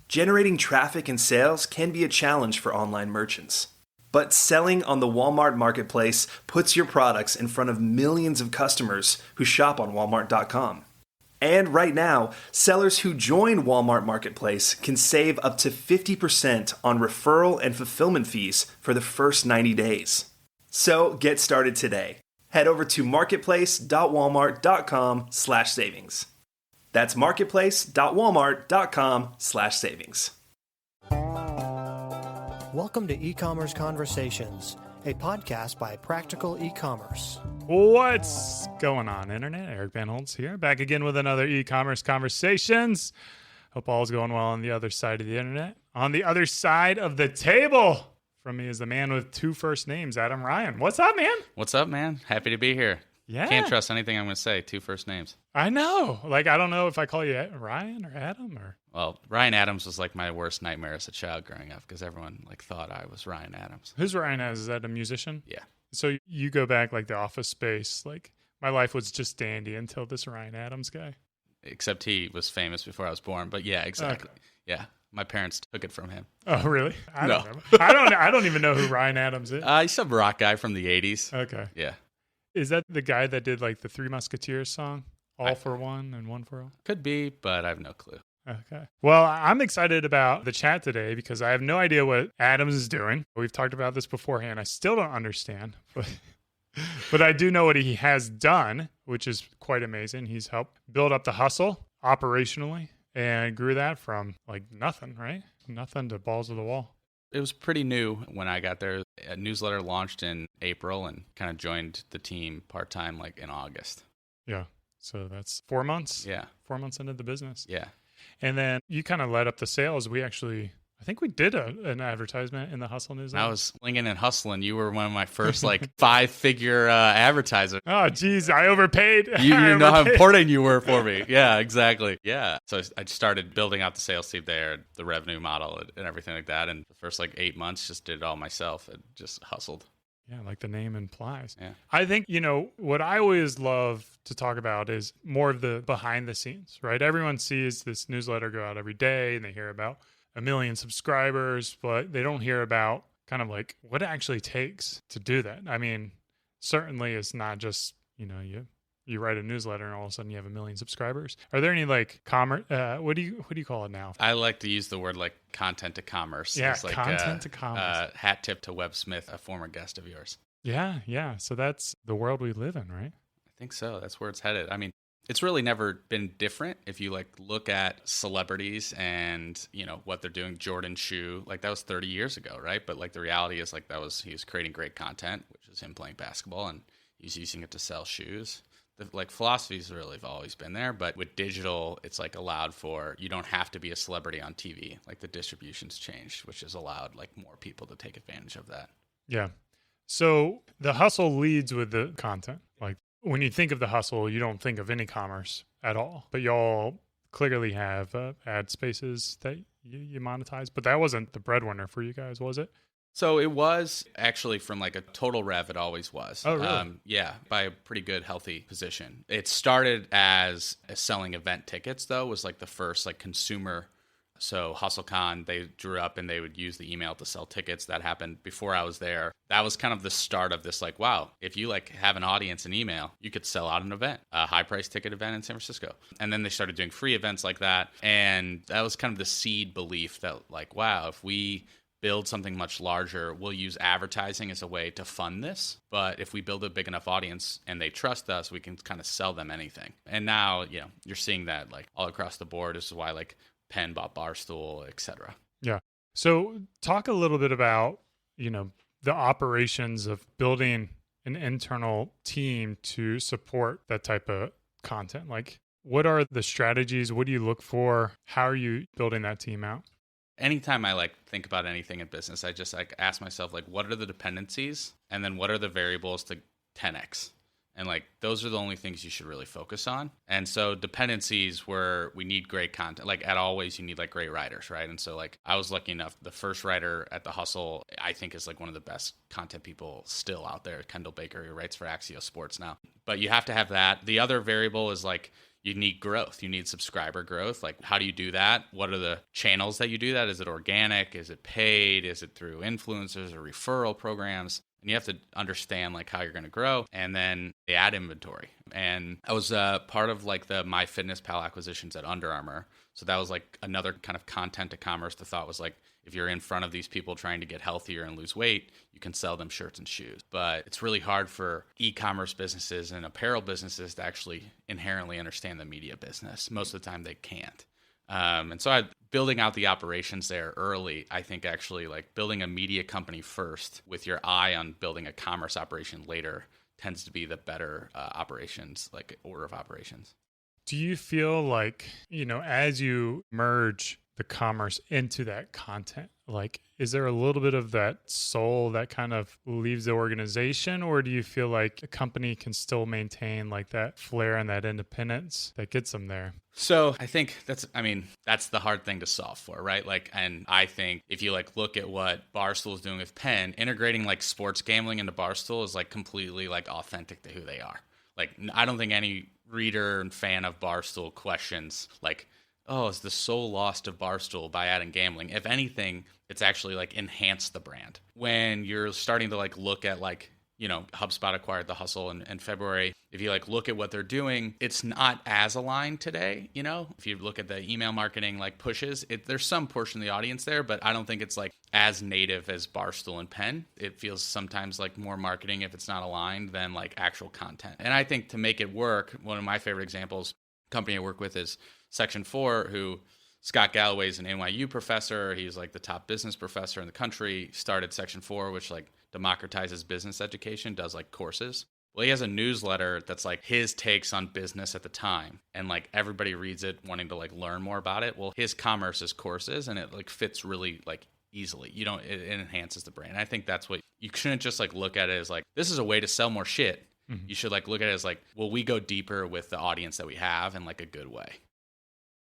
Generating traffic and sales can be a challenge for online merchants. But selling on the Walmart Marketplace puts your products in front of millions of customers who shop on Walmart.com. And right now, sellers who join Walmart Marketplace can save up to 50% on referral and fulfillment fees for the first 90 days. So get started today. Head over to marketplace.walmart.com/savings. That's marketplace.walmart.com/savings. Welcome to E-Commerce Conversations, a podcast by Practical E-Commerce. What's going on, Internet? Eric Van Holtz here, back again with another E-Commerce Conversations. Hope all's going well on the other side of the Internet. On the other side of the table from me is the man with two first names, Adam Ryan. What's up, man? What's up, man? Happy to be here. Yeah. Can't trust anything I'm going to say. Two first names. I know. Like, I don't know if I call you Ryan or Adam or... Well, Ryan Adams was like my worst nightmare as a child growing up because everyone like thought I was Ryan Adams. Who's Ryan Adams? Is that a musician? Yeah. So you go back like the Office Space, like my life was just dandy until this Ryan Adams guy. Except he was famous before I was born. But yeah, exactly. Okay. Yeah. My parents took it from him. Oh, really? I No. don't know. I don't even know who Ryan Adams is. He's some rock guy from the 80s. Okay. Yeah. Is that the guy that did like the Three Musketeers song? All for one and one for all? Could be, but I have no clue. Okay. Well, I'm excited about the chat today because I have no idea what Adams is doing. We've talked about this beforehand. I still don't understand, but I do know what he has done, which is quite amazing. He's helped build up the hustle operationally and grew that from like nothing, right? Nothing to balls to the wall. It was pretty new when I got there. A newsletter launched in April and kind of joined the team part-time like in August. Yeah. So that's 4 months. Yeah. 4 months into the business. Yeah. And then you kind of led up the sales. I think we did an advertisement in the Hustle newsletter. I was slinging and hustling. You were one of my first like 5-figure advertisers. Oh, geez, I overpaid. You know how important you were for me. Yeah, exactly. Yeah. So I started building out the sales team there, the revenue model and everything like that. And the first like 8 months, just did it all myself and just hustled. Yeah, like the name implies. Yeah. I think, what I always love to talk about is more of the behind the scenes, right? Everyone sees this newsletter go out every day and they hear about 1 million subscribers, but they don't hear about kind of like what it actually takes to do that. I mean, certainly it's not just, you write a newsletter and all of a sudden you have 1 million subscribers. Are there any like commerce? What do you call it now? I like to use the word like content to commerce. Yeah, it's like, content to commerce. Hat tip to Webb Smith, a former guest of yours. Yeah. So that's the world we live in, right? I think so. That's where it's headed. I mean, it's really never been different. If you like look at celebrities and what they're doing, Jordan Shoe, like that was 30 years ago, right? But like the reality is like he was creating great content, which is him playing basketball, and he's using it to sell shoes. The like philosophies really have always been there, but with digital, it's like allowed for, you don't have to be a celebrity on TV. Like the distribution's changed, which has allowed like more people to take advantage of that. Yeah. So the hustle leads with the content. Like when you think of the hustle, you don't think of any commerce at all, but y'all clearly have ad spaces that you monetize, but that wasn't the breadwinner for you guys, was it? So it was actually from like a total rev, it always was. Oh, really? Yeah, by a pretty good, healthy position. It started as selling event tickets, though, was like the first like consumer. So HustleCon, they drew up and they would use the email to sell tickets. That happened before I was there. That was kind of the start of this like, wow, if you like have an audience in email, you could sell out an event, a high price ticket event in San Francisco. And then they started doing free events like that. And that was kind of the seed belief that like, wow, if we build something much larger, we'll use advertising as a way to fund this. But if we build a big enough audience and they trust us, we can kind of sell them anything. And now, you're seeing that like all across the board. This is why like Penn bought Barstool, etc. Yeah. So talk a little bit about, the operations of building an internal team to support that type of content. Like, what are the strategies? What do you look for? How are you building that team out? Anytime I like think about anything in business, I just like ask myself like, what are the dependencies, and then what are the variables to 10x? And like those are the only things you should really focus on. And so dependencies where we need great content, like at Always you need like great writers, right? And so like I was lucky enough, the first writer at The Hustle, I think is like one of the best content people still out there, Kendall Baker, who writes for Axios Sports now. But you have to have that. The other variable is like you need growth. You need subscriber growth. Like, how do you do that? What are the channels that you do that? Is it organic? Is it paid? Is it through influencers or referral programs? And you have to understand like how you're going to grow, and then the ad inventory. And I was part of like the MyFitnessPal acquisitions at Under Armour. So that was like another kind of content to commerce. The thought was like, if you're in front of these people trying to get healthier and lose weight, you can sell them shirts and shoes. But it's really hard for e-commerce businesses and apparel businesses to actually inherently understand the media business. Most of the time they can't. And so building out the operations there early, I think actually like building a media company first with your eye on building a commerce operation later tends to be the better operations, like order of operations. Do you feel like, as you merge the commerce into that content, like, is there a little bit of that soul that kind of leaves the organization, or do you feel like a company can still maintain like that flair and that independence that gets them there? So I think that's the hard thing to solve for, right? Like, and I think if you like look at what Barstool is doing with Penn, integrating like sports gambling into Barstool is like completely like authentic to who they are. Like, I don't think any reader and fan of Barstool questions like, oh, is the soul lost of Barstool by adding gambling? If anything, it's actually like enhanced the brand. When you're starting to like look at like, HubSpot acquired The Hustle in February. If you like look at what they're doing, it's not as aligned today. If you look at the email marketing like pushes, there's some portion of the audience there, but I don't think it's like as native as Barstool and Penn. It feels sometimes like more marketing if it's not aligned than like actual content. And I think to make it work, one of my favorite examples, company I work with is Section 4, who Scott Galloway is an NYU professor. He's like the top business professor in the country. Started Section 4, which like democratizes business education, does like courses. Well, he has a newsletter that's like his takes on business at the time. And like everybody reads it wanting to like learn more about it. Well, his commerce is courses, and it like fits really like easily. It enhances the brand. And I think that's what you shouldn't just like look at it as like, this is a way to sell more shit. Mm-hmm. You should like look at it as like, well, we go deeper with the audience that we have in like a good way.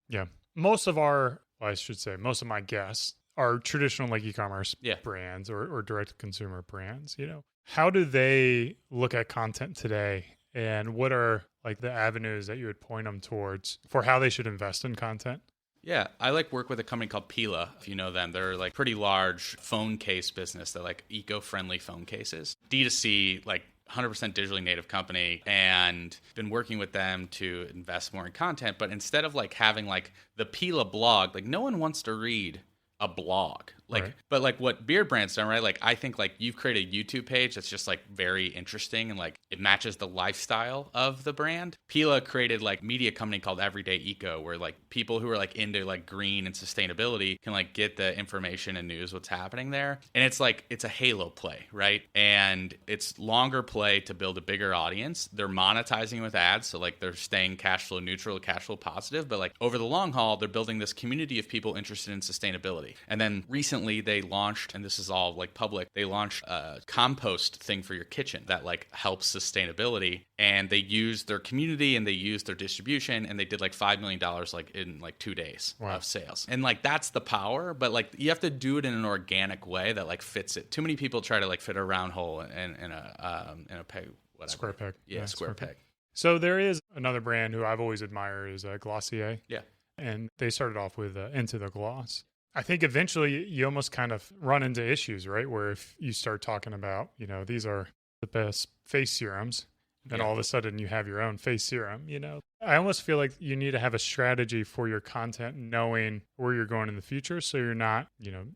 Yeah. Most of my guests are traditional like e-commerce brands or direct-to-consumer brands. How do they look at content today, and what are like the avenues that you would point them towards for how they should invest in content? Yeah, I like work with a company called Pila, if you know them. They're like pretty large phone case business. They're like eco-friendly phone cases. D2C, like 100% digitally native company, and been working with them to invest more in content. But instead of like having like the Pila blog, like no one wants to read a blog. Like, right. But like what Beard Brand's done, right? Like, I think like you've created a YouTube page that's just like very interesting and like it matches the lifestyle of the brand. Pila created like media company called Everyday Eco, where like people who are like into like green and sustainability can like get the information and news what's happening there. And it's like, it's a halo play, right? And it's longer play to build a bigger audience. They're monetizing with ads. So like they're staying cash flow neutral, cash flow positive, but like over the long haul, they're building this community of people interested in sustainability. And then recently they launched, and this is all like public, they launched a compost thing for your kitchen that like helps sustainability. And they used their community and they used their distribution, and they did like $5 million like in like 2 days of sales. And like that's the power, but like you have to do it in an organic way that like fits it. Too many people try to like fit a round hole in a peg, whatever. Square peg. Yeah, square peg. So there is another brand who I've always admired is Glossier. Yeah. And they started off with Into the Gloss. I think eventually you almost kind of run into issues, right? Where if you start talking about, these are the best face serums, then all of a sudden you have your own face serum, I almost feel like you need to have a strategy for your content, knowing where you're going in the future. So you're not,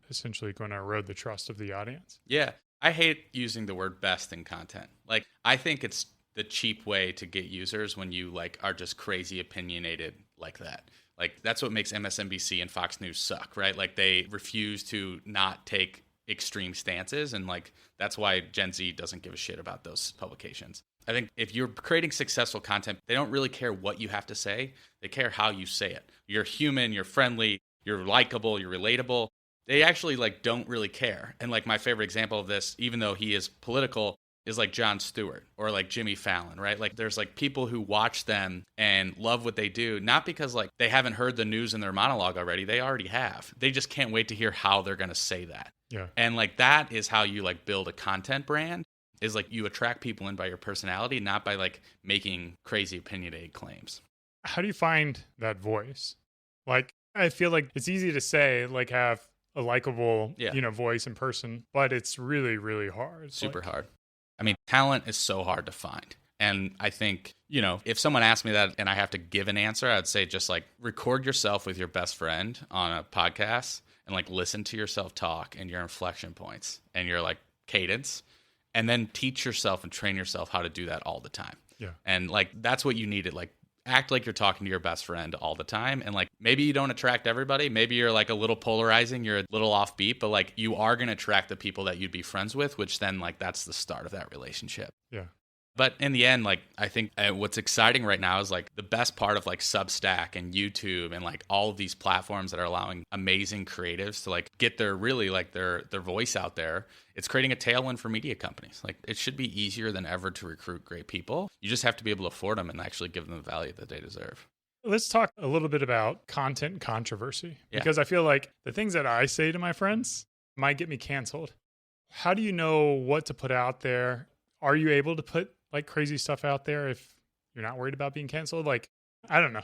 essentially going to erode the trust of the audience. Yeah. I hate using the word best in content. Like, I think it's the cheap way to get users when you like are just crazy opinionated like that. Like, that's what makes MSNBC and Fox News suck, right? Like, they refuse to not take extreme stances, and like that's why Gen Z doesn't give a shit about those publications. I think if you're creating successful content, they don't really care what you have to say. They care how you say it. You're human, you're friendly, you're likable, you're relatable. They actually like don't really care. And like my favorite example of this, even though he is political, is like Jon Stewart or like Jimmy Fallon, right? Like there's like people who watch them and love what they do, not because like they haven't heard the news in their monologue already. They already have. They just can't wait to hear how they're going to say that. Yeah. And like that is how you like build a content brand, is like you attract people in by your personality, not by like making crazy opinionated claims. How do you find that voice? Like, I feel like it's easy to say, like, have a likable, voice in person, but it's really, really hard. Super hard. I mean, talent is so hard to find. And I think, if someone asked me that and I have to give an answer, I'd say just like record yourself with your best friend on a podcast and like listen to yourself talk and your inflection points and your like cadence, and then teach yourself and train yourself how to do that all the time. Yeah. And like, that's what you needed. Like, act like you're talking to your best friend all the time. And like, maybe you don't attract everybody. Maybe you're like a little polarizing, you're a little offbeat, but like you are going to attract the people that you'd be friends with, which then like that's the start of that relationship. Yeah. But in the end, like, I think what's exciting right now is like the best part of like Substack and YouTube and like all of these platforms that are allowing amazing creatives to like get their really like their voice out there. It's creating a tailwind for media companies. Like, it should be easier than ever to recruit great people. You just have to be able to afford them and actually give them the value that they deserve. Let's talk a little bit about content and controversy, because I feel like the things that I say to my friends might get me canceled. How do you know what to put out there? Are you able to put like crazy stuff out there if you're not worried about being canceled? Like, I don't know.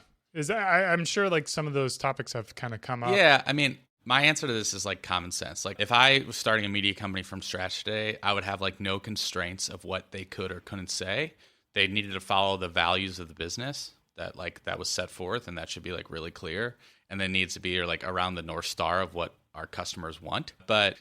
I'm sure like some of those topics have kind of come up. Yeah. I mean, my answer to this is like common sense. Like, if I was starting a media company from scratch today, I would have like no constraints of what they could or couldn't say. They needed to follow the values of the business that was set forth, and that should be like really clear. And then needs to be like around the North Star of what our customers want. But,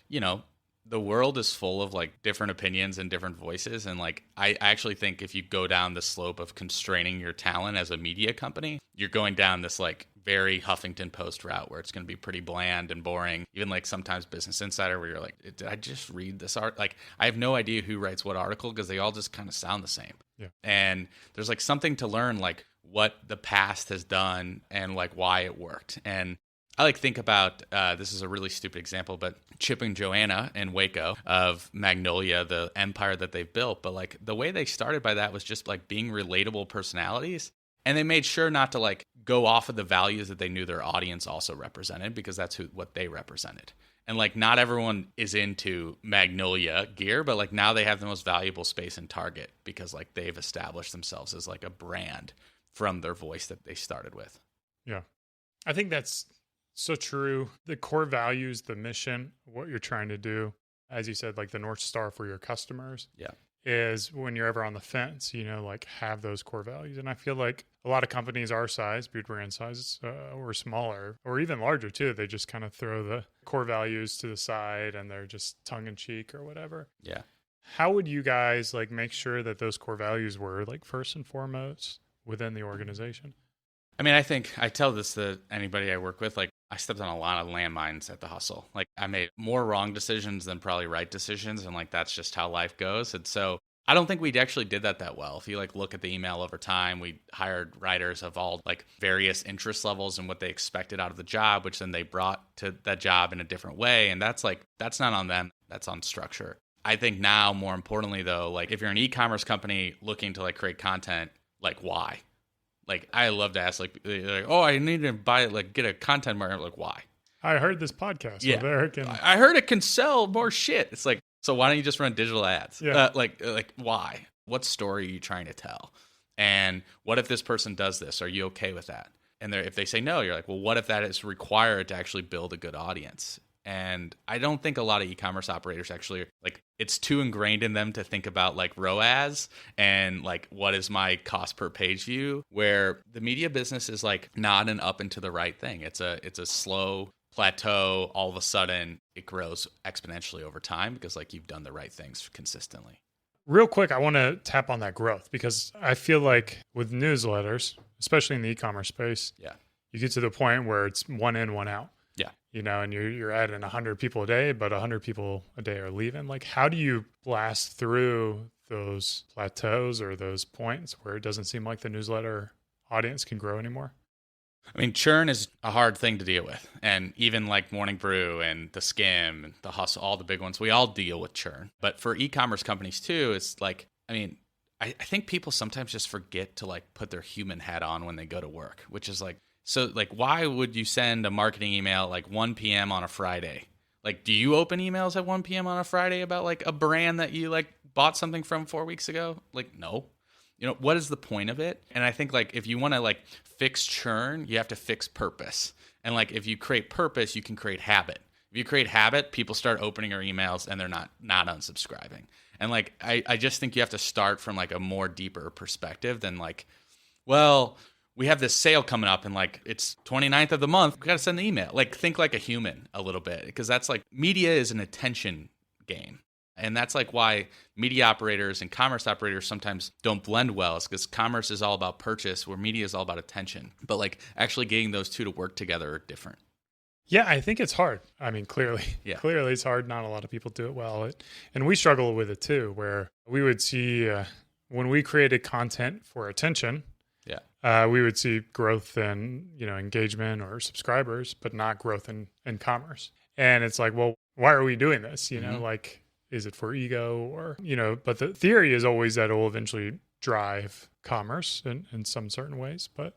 the world is full of like different opinions and different voices. And like, I actually think if you go down the slope of constraining your talent as a media company, you're going down this like very Huffington Post route where it's going to be pretty bland and boring. Even like sometimes Business Insider, where you're like, did I just read this art? Like, I have no idea who writes what article because they all just kind of sound the same. Yeah. And there's like something to learn, like what the past has done and like why it worked. And I like think about, this is a really stupid example, but Chip and Joanna in Waco of Magnolia, the empire that they've built. But like the way they started by that was just like being relatable personalities. And they made sure not to like go off of the values that they knew their audience also represented, because that's what they represented. And like, not everyone is into Magnolia gear, but like now they have the most valuable space in Target because like they've established themselves as like a brand from their voice that they started with. Yeah. I think that's so true. The core values, the mission, what you're trying to do, as you said, like the North Star for your customers. Yeah. Is when you're ever on the fence, like have those core values. And I feel like a lot of companies our size, be it brand size or smaller, or even larger too, they just kind of throw the core values to the side and they're just tongue in cheek or whatever. Yeah. How would you guys like make sure that those core values were like first and foremost within the organization? I mean, I think I tell this to anybody I work with, like I stepped on a lot of landmines at the Hustle. Like I made more wrong decisions than probably right decisions. And like, that's just how life goes. And so I don't think we actually did that well. If you like look at the email over time, we hired writers of all like various interest levels and what they expected out of the job, which then they brought to that job in a different way. And that's not on them. That's on structure. I think now, more importantly though, like if you're an e-commerce company looking to like create content, like why? Like, I love to ask, like, oh, I need to get a content marketer. Like, why? I heard this podcast. Yeah. So I heard it can sell more shit. It's like, so why don't you just run digital ads? Yeah. Like, why? What story are you trying to tell? And what if this person does this? Are you okay with that? And if they say no, you're like, well, what if that is required to actually build a good audience? And I don't think a lot of e-commerce operators actually like, it's too ingrained in them to think about like ROAS and like, what is my cost per page view, where the media business is like not an up and to the right thing. It's a slow plateau. All of a sudden it grows exponentially over time because like you've done the right things consistently. Real quick, I want to tap on that growth because I feel like with newsletters, especially in the e-commerce space, you get to the point where it's one in, one out. Yeah. And you're adding 100 people a day, but 100 people a day are leaving. Like, how do you blast through those plateaus or those points where it doesn't seem like the newsletter audience can grow anymore? I mean, churn is a hard thing to deal with. And even like Morning Brew and The Skim and The Hustle, all the big ones, we all deal with churn. But for e-commerce companies too, it's like, I mean, I think people sometimes just forget to like put their human hat on when they go to work, which is like, so like, why would you send a marketing email like 1 p.m. on a Friday? Like, do you open emails at 1 p.m. on a Friday about like a brand that you like bought something from 4 weeks ago? Like, no. what is the point of it? And I think like if you want to like fix churn, you have to fix purpose. And like if you create purpose, you can create habit. If you create habit, people start opening your emails and they're not unsubscribing. And like I just think you have to start from like a more deeper perspective than like, well, we have this sale coming up and like it's 29th of the month. We got to send the email. Like think like a human a little bit, because that's like media is an attention game. And that's like why media operators and commerce operators sometimes don't blend well. It's because commerce is all about purchase, where media is all about attention. But like actually getting those two to work together are different. Yeah, I think it's hard. I mean, clearly it's hard. Not a lot of people do it well. And we struggle with it too, where we would see when we created content for attention, we would see growth in, engagement or subscribers, but not growth in commerce. And it's like, well, why are we doing this? Like, is it for ego or, but the theory is always that it will eventually drive commerce in some certain ways, but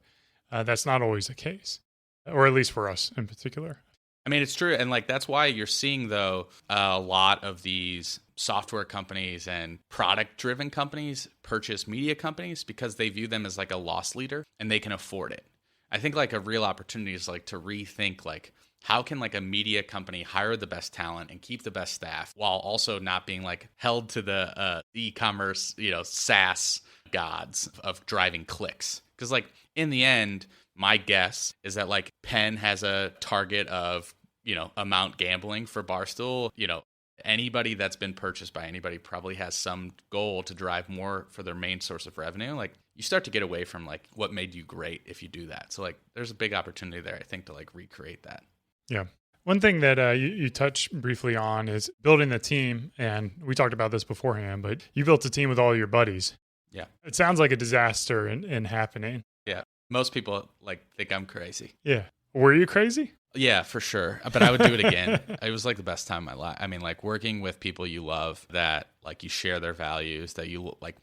that's not always the case, or at least for us in particular. I mean, it's true. And like, that's why you're seeing though, a lot of these software companies and product driven companies purchase media companies, because they view them as like a loss leader and they can afford it. I think like a real opportunity is like to rethink like, how can like a media company hire the best talent and keep the best staff while also not being like held to the e-commerce, SaaS gods of driving clicks? Because like in the end, my guess is that like Penn has a target of, amount gambling for Barstool. Anybody that's been purchased by anybody probably has some goal to drive more for their main source of revenue. Like you start to get away from like what made you great if you do that. So like there's a big opportunity there, I think, to like recreate that. Yeah. One thing that you touched briefly on is building the team. And we talked about this beforehand, but you built a team with all your buddies. Yeah. It sounds like a disaster in happening. Yeah. Most people like think I'm crazy. Yeah. Were you crazy? Yeah, for sure. But I would do it again. It was like the best time of my life. I mean, like working with people you love, that like you share their values, that you like.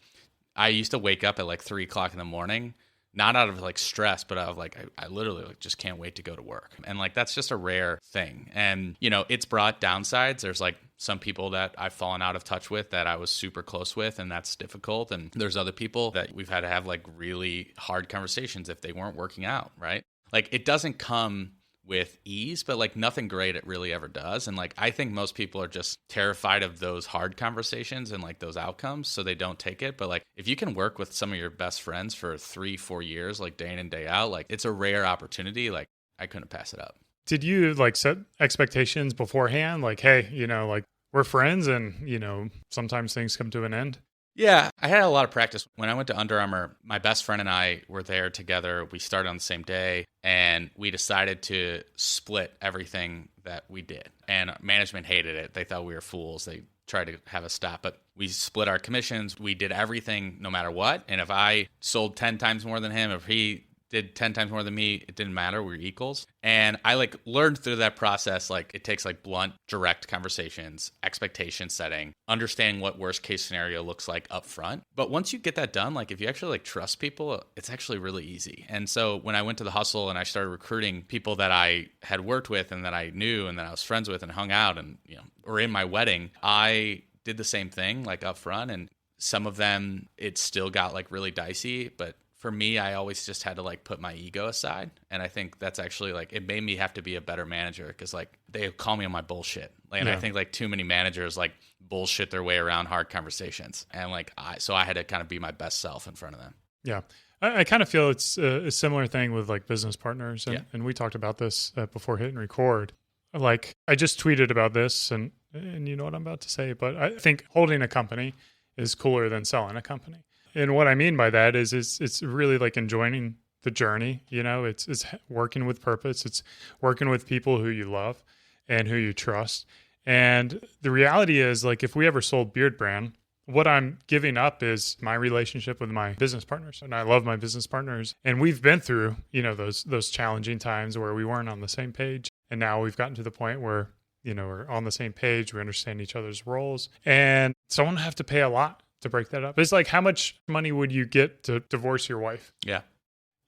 I used to wake up at like 3:00 in the morning, not out of like stress, but out of like, I literally like just can't wait to go to work. And like, that's just a rare thing. And, it's brought downsides. There's like some people that I've fallen out of touch with that I was super close with, and that's difficult. And there's other people that we've had to have like really hard conversations if they weren't working out, right? Like it doesn't come with ease, but like nothing great it really ever does. And like I think most people are just terrified of those hard conversations and like those outcomes, so they don't take it. But like if you can work with some of your best friends for 3-4 years, like day in and day out, like it's a rare opportunity. Like I couldn't pass it up. Did you like set expectations beforehand? Like, hey, like we're friends and sometimes things come to an end. Yeah, I had a lot of practice. When I went to Under Armour, my best friend and I were there together. We started on the same day, and we decided to split everything that we did. And management hated it. They thought we were fools. They tried to have us stop, but we split our commissions. We did everything no matter what. And if I sold 10 times more than him, if he did 10 times more than me, it didn't matter. We were equals. And I like learned through that process, like it takes like blunt, direct conversations, expectation setting, understanding what worst case scenario looks like up front. But once you get that done, like if you actually like trust people, it's actually really easy. And so when I went to the hustle and I started recruiting people that I had worked with and that I knew and that I was friends with and hung out and, or in my wedding, I did the same thing like up front. And some of them, it still got like really dicey, but for me, I always just had to like put my ego aside. And I think that's actually like, it made me have to be a better manager, because like they call me on my bullshit. And I think like too many managers like bullshit their way around hard conversations. And like, so I had to kind of be my best self in front of them. Yeah. I kind of feel it's a similar thing with like business partners. And we talked about this before hitting record. Like I just tweeted about this and you know what I'm about to say, but I think holding a company is cooler than selling a company. And what I mean by that is it's really like enjoying the journey. It's working with purpose. It's working with people who you love and who you trust. And the reality is, like, if we ever sold Beard Brand, what I'm giving up is my relationship with my business partners. And I love my business partners. And we've been through, those challenging times where we weren't on the same page. And now we've gotten to the point where, we're on the same page. We understand each other's roles. And someone have to pay a lot to break that up. It's like, how much money would you get to divorce your wife? Yeah.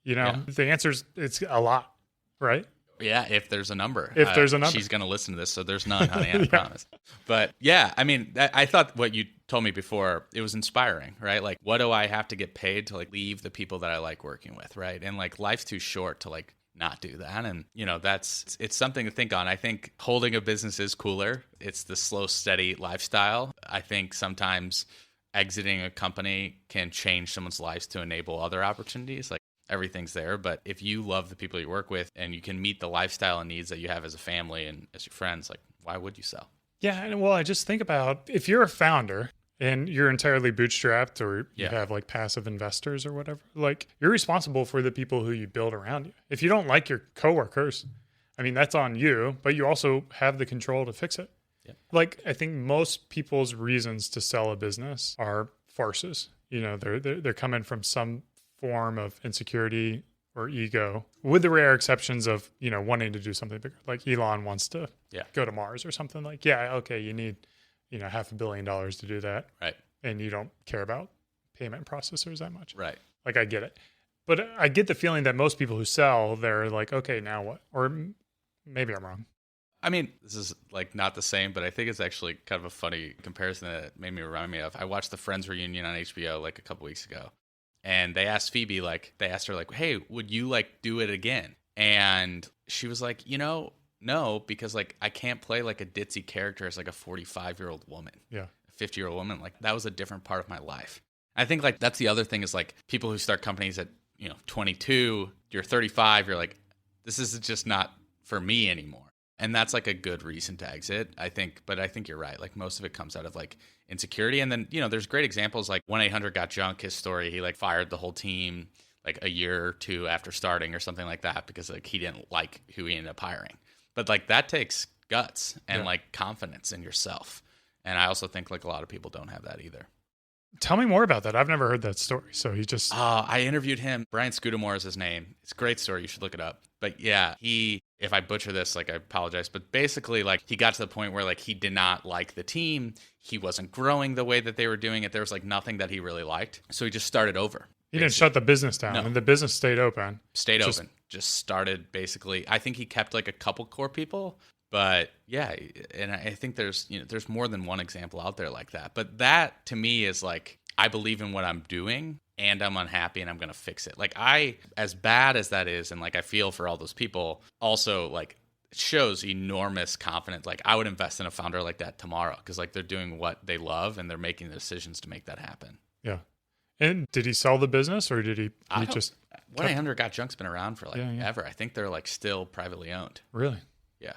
The answer is it's a lot, right? Yeah, if there's a number. If there's a number. She's going to listen to this, so there's none, honey, I promise. But yeah, I mean, I thought what you told me before, it was inspiring, right? Like, what do I have to get paid to like leave the people that I like working with, right? And like, life's too short to like not do that. And, you know, it's something to think on. I think holding a business is cooler. It's the slow, steady lifestyle. I think sometimes exiting a company can change someone's lives to enable other opportunities. Like, everything's there. But if you love the people you work with and you can meet the lifestyle and needs that you have as a family and as your friends, like, why would you sell? Yeah. And well, I just think about if you're a founder and you're entirely bootstrapped or you have like passive investors or whatever, like you're responsible for the people who you build around you. If you don't like your coworkers, I mean, that's on you, but you also have the control to fix it. Yep. Like, I think most people's reasons to sell a business are farces. You know, they're coming from some form of insecurity or ego, with the rare exceptions of, you know, wanting to do something bigger. Like Elon wants to go to Mars or something. Like, yeah, okay, you need, you know, $500 million to do that. Right. And you don't care about payment processors that much. Right. Like, I get it. But I get the feeling that most people who sell, they're like, okay, now what? Or maybe I'm wrong. I mean, this is like not the same, but I think it's actually kind of a funny comparison that made me remind me of. I watched the Friends reunion on HBO like a couple weeks ago. And they asked Phoebe, like, they asked her, like, hey, would you, like, do it again? And she was like, you know, no, because, like, I can't play, like, a ditzy character as, like, a 45-year-old woman. Yeah. A 50-year-old woman. Like, that was a different part of my life. I think, like, that's the other thing is, like, people who start companies at, you know, 22, you're 35, you're like, this is just not for me anymore. And that's, like, a good reason to exit, I think. But I think you're right. Like, most of it comes out of, like, insecurity. And then, you know, there's great examples like 1-800-GOT-JUNK, his story. He like fired the whole team like a year or two after starting or something like that because like he didn't like who he ended up hiring. But like that takes guts and like confidence in yourself. And I also think like a lot of people don't have that either. Tell me more about that. I've never heard that story. So he just... I interviewed him. Brian Scudamore is his name. It's a great story. You should look it up. But yeah, if I butcher this, like I apologize. But basically, like he got to the point where like he did not like the team. He wasn't growing the way that they were doing it. There was like nothing that he really liked. So he just started over. He didn't shut the business down. No. And the business stayed open. Open. Just started basically. I think he kept like a couple core people. But yeah, and I think there's more than one example out there like that. But that to me is like, I believe in what I'm doing and I'm unhappy and I'm going to fix it. Like as bad as that is, and like I feel for all those people, also like it shows enormous confidence. Like I would invest in a founder like that tomorrow because like they're doing what they love and they're making the decisions to make that happen. Yeah. And did he sell the business or did he just... 1-800-GOT-JUNK's been around for like ever. I think they're like still privately owned. Really? Yeah.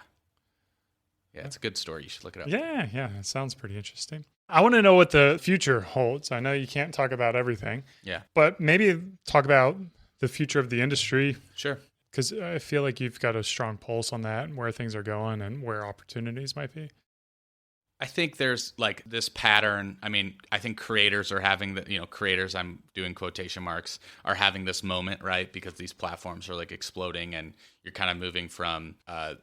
Yeah, it's a good story. You should look it up. Yeah, it sounds pretty interesting. I want to know what the future holds. I know you can't talk about everything. Yeah. But maybe talk about the future of the industry. Sure. Because I feel like you've got a strong pulse on that and where things are going and where opportunities might be. I think there's like this pattern. I mean, I think creators are having creators, I'm doing quotation marks, are having this moment, right? Because these platforms are like exploding and you're kind of moving from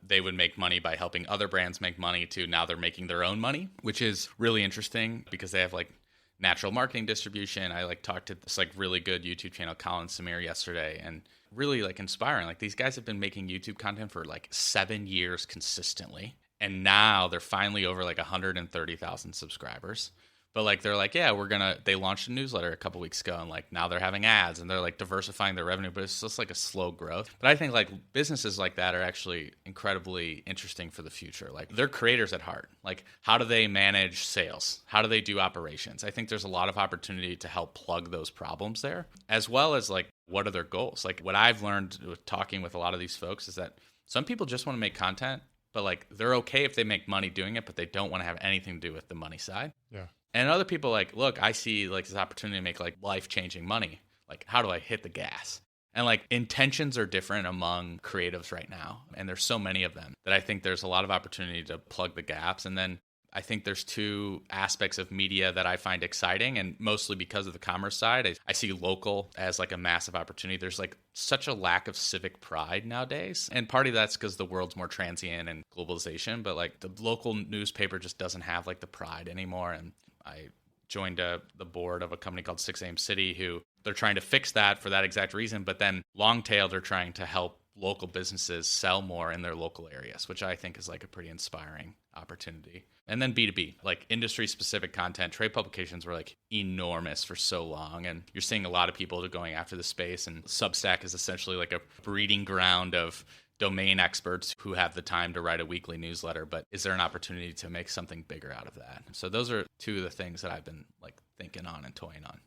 they would make money by helping other brands make money to now they're making their own money, which is really interesting because they have like natural marketing distribution. I like talked to this like really good YouTube channel, Colin Samir, yesterday, and really like inspiring. Like these guys have been making YouTube content for like 7 years consistently. And now they're finally over like 130,000 subscribers. But like they're like, yeah, they launched a newsletter a couple weeks ago and like now they're having ads and they're like diversifying their revenue, but it's just like a slow growth. But I think like businesses like that are actually incredibly interesting for the future. Like they're creators at heart. Like how do they manage sales? How do they do operations? I think there's a lot of opportunity to help plug those problems there, as well as like what are their goals? Like what I've learned with talking with a lot of these folks is that some people just want to make content. But like they're okay if they make money doing it, but they don't want to have anything to do with the money side. Yeah. And other people like, look, I see like this opportunity to make like life-changing money. Like how do I hit the gas? And like intentions are different among creatives right now. And there's so many of them that I think there's a lot of opportunity to plug the gaps. And then I think there's two aspects of media that I find exciting, and mostly because of the commerce side. I see local as like a massive opportunity. There's like such a lack of civic pride nowadays. And part of that's because the world's more transient and globalization, but like the local newspaper just doesn't have like the pride anymore. And I joined the board of a company called 6 AM City who they're trying to fix that for that exact reason. But then long tail, they're trying to help local businesses sell more in their local areas, which I think is like a pretty inspiring opportunity. And then B2B, like industry specific content. Trade publications were like enormous for so long. And you're seeing a lot of people going after the space. And Substack is essentially like a breeding ground of domain experts who have the time to write a weekly newsletter. But is there an opportunity to make something bigger out of that? So those are two of the things that I've been like thinking on and toying on.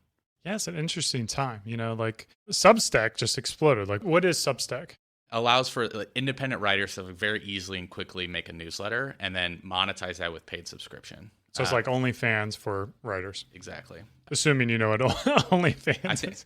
Yeah, it's an interesting time. Like Substack just exploded. Like, what is Substack? Allows for independent writers to very easily and quickly make a newsletter and then monetize that with paid subscription. So it's like OnlyFans for writers. Exactly. Assuming you know what OnlyFans is.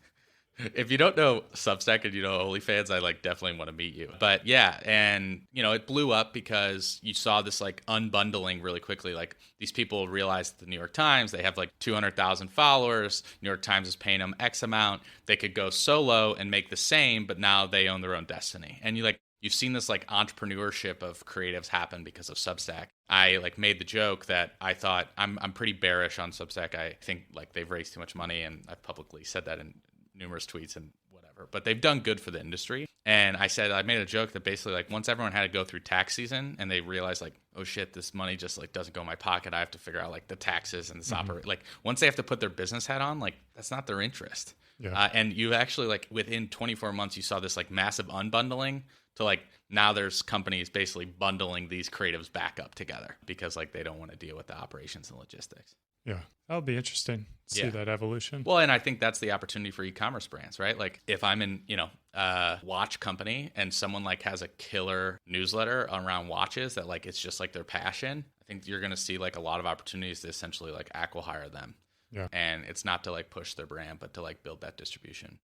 If you don't know Substack and you know OnlyFans, I like definitely want to meet you. But yeah, and it blew up because you saw this like unbundling really quickly. Like these people realized the New York Times, they have like 200,000 followers. New York Times is paying them X amount. They could go solo and make the same, but now they own their own destiny. And you've seen this like entrepreneurship of creatives happen because of Substack. I like made the joke that I thought I'm pretty bearish on Substack. I think like they've raised too much money, and I've publicly said that in numerous tweets and whatever, but they've done good for the industry. And I made a joke that basically like once everyone had to go through tax season and they realized like, oh shit, this money just like doesn't go in my pocket. I have to figure out like the taxes and this like once they have to put their business hat on, like that's not their interest. Yeah. And you actually like within 24 months, you saw this like massive unbundling to like now there's companies basically bundling these creatives back up together because like they don't want to deal with the operations and logistics. Yeah, that'll be interesting to see that evolution. Well, and I think that's the opportunity for e-commerce brands, right? Like if I'm in, a watch company and someone like has a killer newsletter around watches that like it's just like their passion, I think you're going to see like a lot of opportunities to essentially like acqui-hire them. Yeah. And it's not to like push their brand, but to like build that distribution.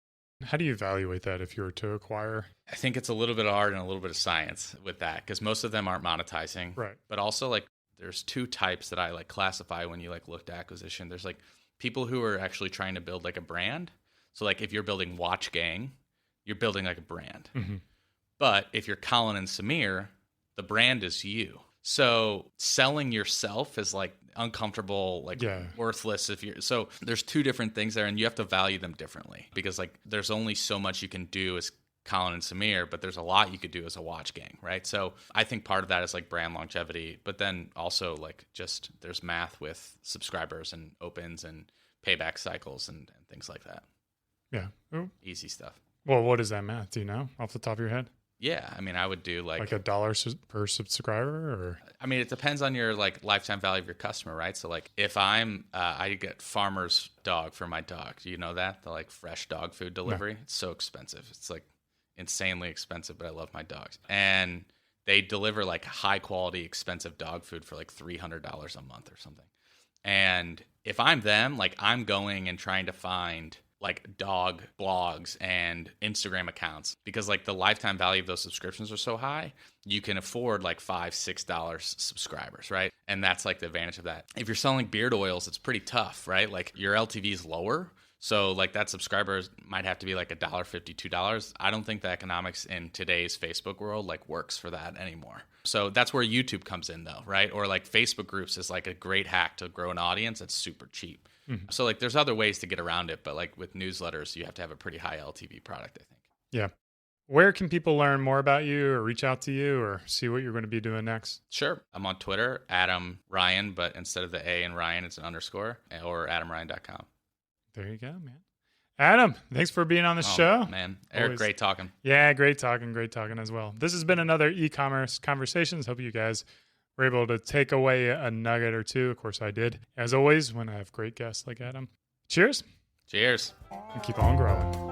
How do you evaluate that if you were to acquire? I think it's a little bit of art and a little bit of science with that because most of them aren't monetizing. Right. But also like there's two types that I like classify when you like look to acquisition. There's like people who are actually trying to build like a brand. So like if you're building Watch Gang, you're building like a brand. Mm-hmm. But if you're Colin and Samir, the brand is you. So selling yourself is like uncomfortable, like worthless. So there's two different things there and you have to value them differently because like there's only so much you can do as Colin and Samir, but there's a lot you could do as a Watch Gang, right? So I think part of that is like brand longevity, but then also like just there's math with subscribers and opens and payback cycles and things like that. Yeah. Ooh. Easy stuff. Well, what is that math? Do you know off the top of your head? Yeah. I mean, I would do like $1 per subscriber or? I mean, it depends on your like lifetime value of your customer, right? So like if I get Farmer's Dog for my dog. Do you know that? The like fresh dog food delivery. No. It's so expensive. It's like insanely expensive, but I love my dogs. And they deliver like high quality, expensive dog food for like $300 a month or something. And if I'm them, like I'm going and trying to find like dog blogs and Instagram accounts because like the lifetime value of those subscriptions are so high, you can afford like $5-6 subscribers, right? And that's like the advantage of that. If you're selling beard oils, it's pretty tough, right? Like your LTV is lower. So like that subscriber might have to be like $1.50, $2. I don't think the economics in today's Facebook world like works for that anymore. So that's where YouTube comes in though, right? Or like Facebook groups is like a great hack to grow an audience. It's super cheap. Mm-hmm. So like there's other ways to get around it, but like with newsletters, you have to have a pretty high LTV product, I think. Yeah. Where can people learn more about you or reach out to you or see what you're going to be doing next? Sure. I'm on Twitter, Adam Ryan, but instead of the A in Ryan, it's an underscore, or adamryan.com. There you go, man. Adam, thanks for being on the show. Man, Eric, always. Great talking. Yeah, great talking as well. This has been another e-commerce conversations. Hope you guys were able to take away a nugget or two. Of course I did. As always, when I have great guests like Adam. Cheers. Cheers. And keep on growing.